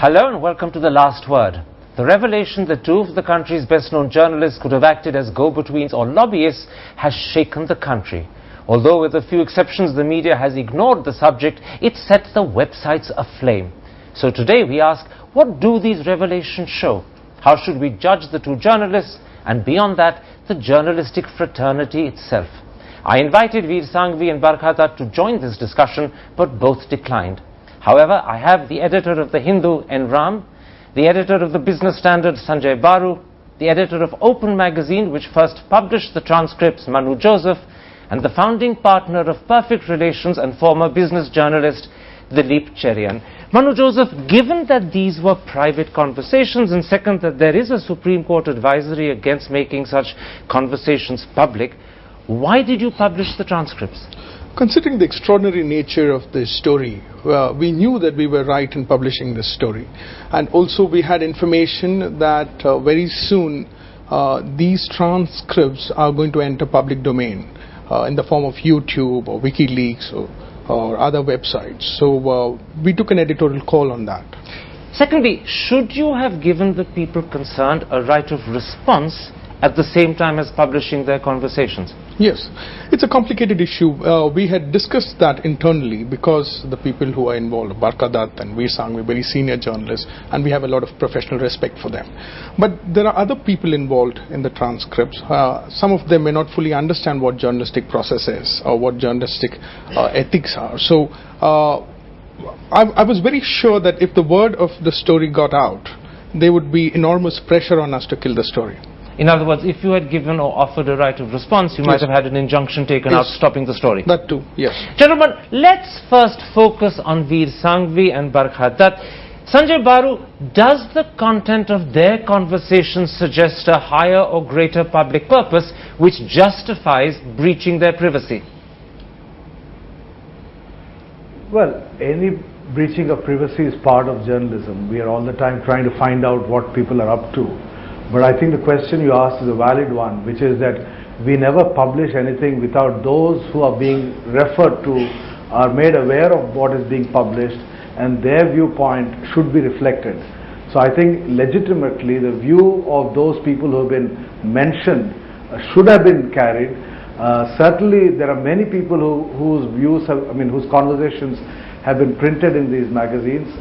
Hello and welcome to The Last Word. The revelation that two of the country's best-known journalists could have acted as go-betweens or lobbyists has shaken the country. Although with a few exceptions the media has ignored the subject, it set the websites aflame. So today we ask, what do these revelations show? How should we judge the two journalists? And beyond that, the journalistic fraternity itself. I invited Veer Sanghvi and Barkha Dutt to join this discussion, but both declined. However, I have the editor of The Hindu, N. Ram, the editor of the Business Standard, Sanjay Baru, the editor of Open Magazine, which first published the transcripts, Manu Joseph, and the founding partner of Perfect Relations and former business journalist, Dilip Cherian. Manu Joseph, given that these were private conversations, and second, that there is a Supreme Court advisory against making such conversations public, why did you publish the transcripts? Considering the extraordinary nature of this story, we knew that we were right in publishing this story. And also we had information that very soon these transcripts are going to enter public domain in the form of YouTube or WikiLeaks or other websites. So we took an editorial call on that. Secondly, should you have given the people concerned a right of response at the same time as publishing their conversations? Yes, it's a complicated issue. We had discussed that internally because the people who are involved, Barkha Dutt and Veer Sanghvi, very senior journalists, and we have a lot of professional respect for them. But there are other people involved in the transcripts. Some of them may not fully understand what journalistic process is or what journalistic ethics are. So I was very sure that if the word of the story got out, there would be enormous pressure on us to kill the story. In other words, if you had given or offered a right of response, you might have had an injunction taken out stopping the story. That too, yes. Gentlemen, let's first focus on Veer Sanghvi and Barkha Dutt. Sanjay Baru, does the content of their conversations suggest a higher or greater public purpose which justifies breaching their privacy? Well, any breaching of privacy is part of journalism. We are all the time trying to find out what people are up to. But I think the question you asked is a valid one, which is that we never publish anything without those who are being referred to are made aware of what is being published, and their viewpoint should be reflected. So I think legitimately the view of those people who have been mentioned should have been carried. Certainly there are many people whose views have, whose conversations have been printed in these magazines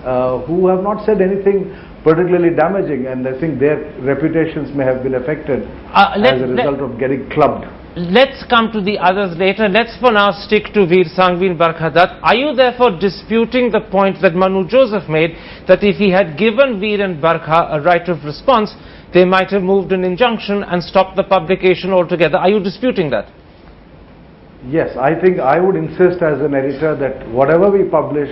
who have not said anything particularly damaging, and I think their reputations may have been affected as a result of getting clubbed. Let's come to the others later. Let's for now stick to Veer Sanghvi and Barkha Dutt. Are you therefore disputing the point that Manu Joseph made, that if he had given Veer and Barkha a right of response, they might have moved an injunction and stopped the publication altogether? Are you disputing that? Yes, I think I would insist as an editor that whatever we publish,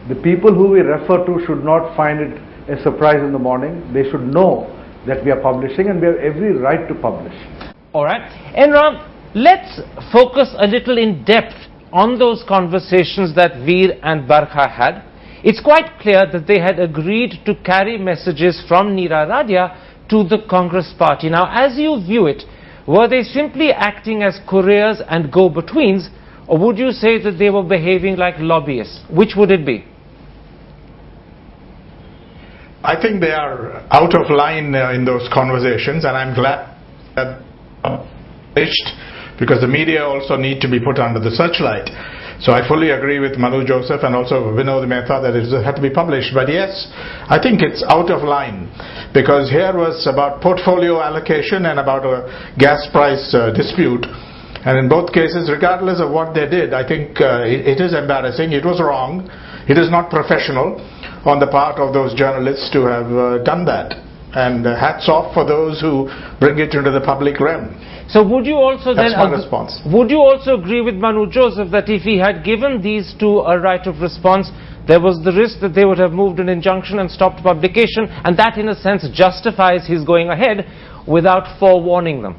the people who we refer to should not find it a surprise in the morning. They should know that we are publishing, and we have every right to publish. Alright. Enram, let's focus a little in depth on those conversations that Veer and Barkha had. It's quite clear that they had agreed to carry messages from Niira Radia to the Congress party. Now, as you view it, were they simply acting as couriers and go-betweens, or would you say that they were behaving like lobbyists? Which would it be? I think they are out of line in those conversations, and I'm glad that because the media also need to be put under the searchlight. So I fully agree with Manu Joseph and also Vinod Mehta that it had to be published. But yes, I think it's out of line, because here was about portfolio allocation and about a gas price dispute. And in both cases, regardless of what they did, I think it is embarrassing. It was wrong. It is not professional on the part of those journalists to have done that. And hats off for those who bring it into the public realm. So would you also That's my response. Would you also agree with Manu Joseph that if he had given these two a right of response, there was the risk that they would have moved an injunction and stopped publication, and that in a sense justifies his going ahead without forewarning them?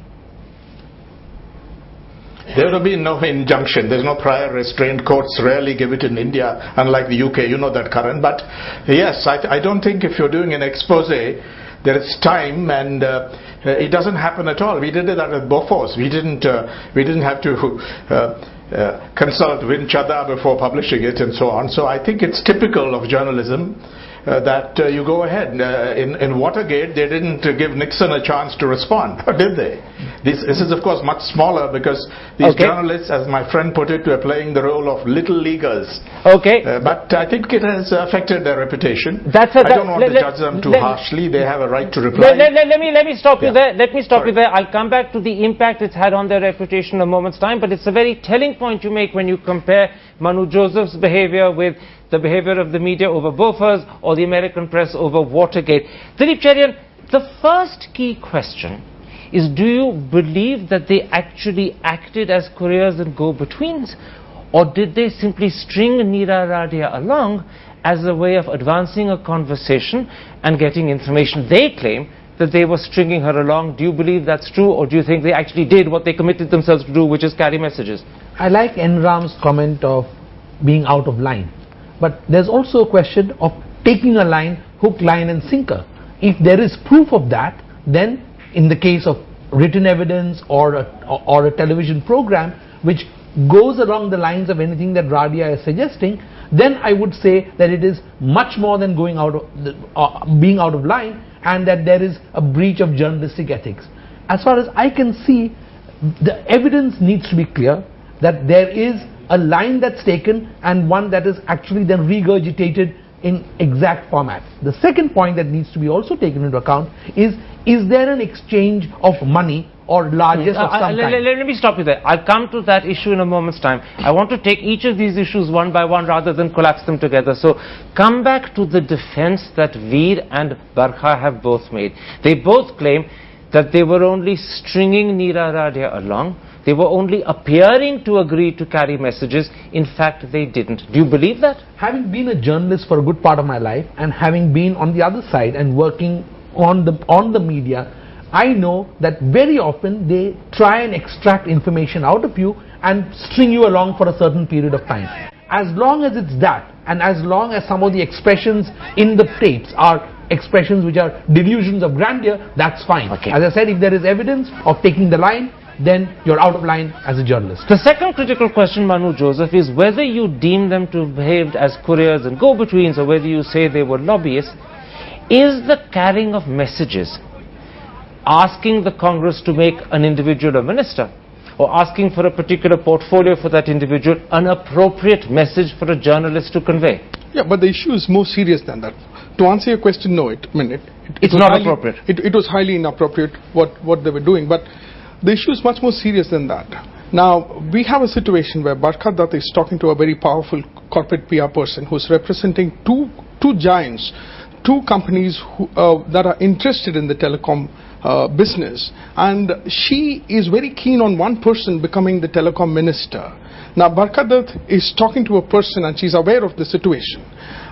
There would have been no injunction. There's no prior restraint. Courts rarely give it in India, unlike the UK. You know that, Karan. But yes, I don't think if you're doing an expose, there is time, and it doesn't happen at all. We did that at Bofors. We didn't have to consult Vin Chadha before publishing it and so on. So I think it's typical of journalism, that you go ahead. In Watergate, they didn't give Nixon a chance to respond, did they? This is, of course, much smaller because these journalists, as my friend put it, were playing the role of little leaguers. Okay. But I think it has affected their reputation. I don't want to judge them too harshly. They have a right to reply. Let me stop you there. Let me stop you there. I'll come back to the impact it's had on their reputation in a moment's time, but it's a very telling point you make when you compare Manu Joseph's behavior with the behavior of the media over Bofors or the American press over Watergate. Dilip Cherian, the first key question is, do you believe that they actually acted as couriers and go-betweens, or did they simply string Niira Radia along as a way of advancing a conversation and getting information? They claim that they were stringing her along. Do you believe that's true, or do you think they actually did what they committed themselves to do, which is carry messages? I like Enram's comment of being out of line, but there's also a question of taking a line, hook, line and sinker. If there is proof of that, then in the case of written evidence or a television program which goes along the lines of anything that Radia is suggesting, then I would say that it is much more than going out of being out of line, and that there is a breach of journalistic ethics. As far as I can see, the evidence needs to be clear that there is a line that's taken and one that is actually then regurgitated in exact format. The second point that needs to be also taken into account is there an exchange of money or largesse of some kind? Let me stop you there. I'll come to that issue in a moment's time. I want to take each of these issues one by one rather than collapse them together. So come back to the defense that Veer and Barkha have both made. They both claim that they were only stringing Niira Radia along. They were only appearing to agree to carry messages. In fact, they didn't. Do you believe that? Having been a journalist for a good part of my life and having been on the other side and working on the media, I know that very often they try and extract information out of you and string you along for a certain period of time. As long as it's that, and as long as some of the expressions in the tapes are expressions which are delusions of grandeur, that's fine. Okay. As I said, if there is evidence of taking the line, then you're out of line as a journalist. The second critical question, Manu Joseph, is whether you deem them to have behaved as couriers and go-betweens, or whether you say they were lobbyists. Is the carrying of messages, asking the Congress to make an individual a minister, or asking for a particular portfolio for that individual, an appropriate message for a journalist to convey? Yeah, but the issue is more serious than that. To answer your question, no, it's not appropriate. It was highly inappropriate what they were doing, but the issue is much more serious than that. Now, we have a situation where Barkha Dutt is talking to a very powerful corporate PR person who's representing two giants, two companies that are interested in the telecom business, and she is very keen on one person becoming the telecom minister. Now, Barkha Dutt is talking to a person and she's aware of the situation.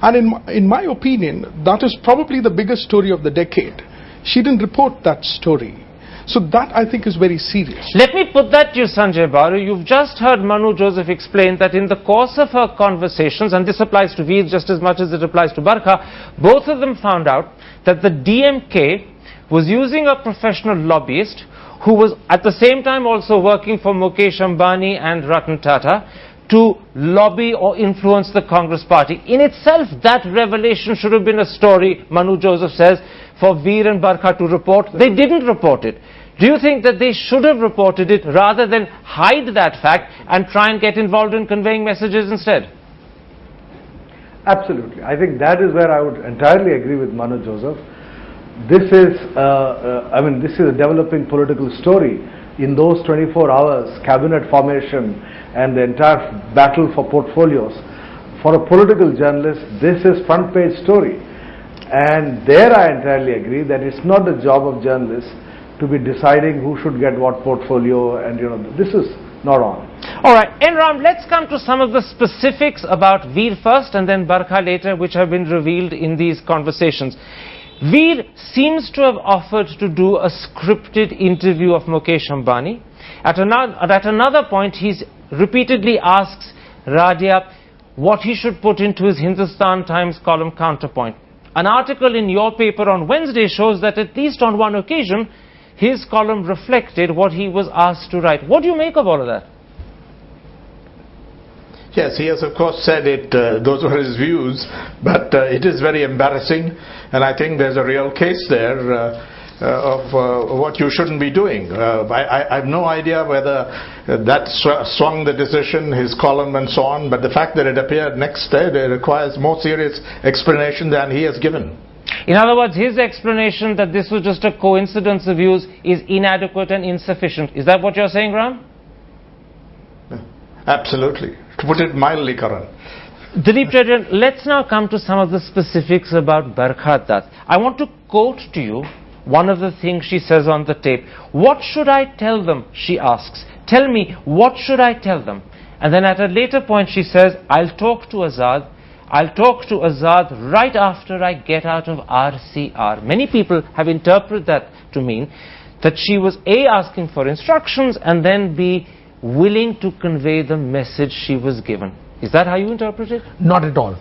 And in my opinion, that is probably the biggest story of the decade. She didn't report that story. So that, I think, is very serious. Let me put that to you, Sanjay Baru. You've just heard Manu Joseph explain that in the course of her conversations, and this applies to Veer just as much as it applies to Barkha, both of them found out that the DMK was using a professional lobbyist who was at the same time also working for Mukesh Ambani and Ratan Tata to lobby or influence the Congress party. In itself, that revelation should have been a story, Manu Joseph says, for Veer and Barkha to report. They didn't report it. Do you think that they should have reported it rather than hide that fact and try and get involved in conveying messages instead? Absolutely. I think that is where I would entirely agree with Manu Joseph. This is, this is a developing political story. In those 24 hours, cabinet formation and the entire battle for portfolios. For a political journalist, this is front page story. And there I entirely agree that it's not the job of journalists to be deciding who should get what portfolio, and this is not on. Alright, Enram, let's come to some of the specifics about Veer first and then Barkha later, which have been revealed in these conversations. Veer seems to have offered to do a scripted interview of Mukesh Ambani. At another point, he repeatedly asks Radia what he should put into his Hindustan Times column counterpoint. An article in your paper on Wednesday shows that at least on one occasion, his column reflected what he was asked to write. What do you make of all of that? Yes, he has of course said it, those were his views, but it is very embarrassing, and I think there's a real case there of what you shouldn't be doing. I have no idea whether that swung the decision, his column and so on, but the fact that it appeared next day, it requires more serious explanation than he has given. In other words, his explanation that this was just a coincidence of views is inadequate and insufficient. Is that what you're saying, Ram? Absolutely. To put it mildly, Karan. Dilip Redran, let's now come to some of the specifics about Barkha Dutt. I want to quote to you one of the things she says on the tape. What should I tell them, she asks. Tell me, what should I tell them? And then at a later point she says, I'll talk to Azad. I'll talk to Azad right after I get out of RCR. Many people have interpreted that to mean that she was A, asking for instructions, and then B, willing to convey the message she was given. Is that how you interpret it? Not at all.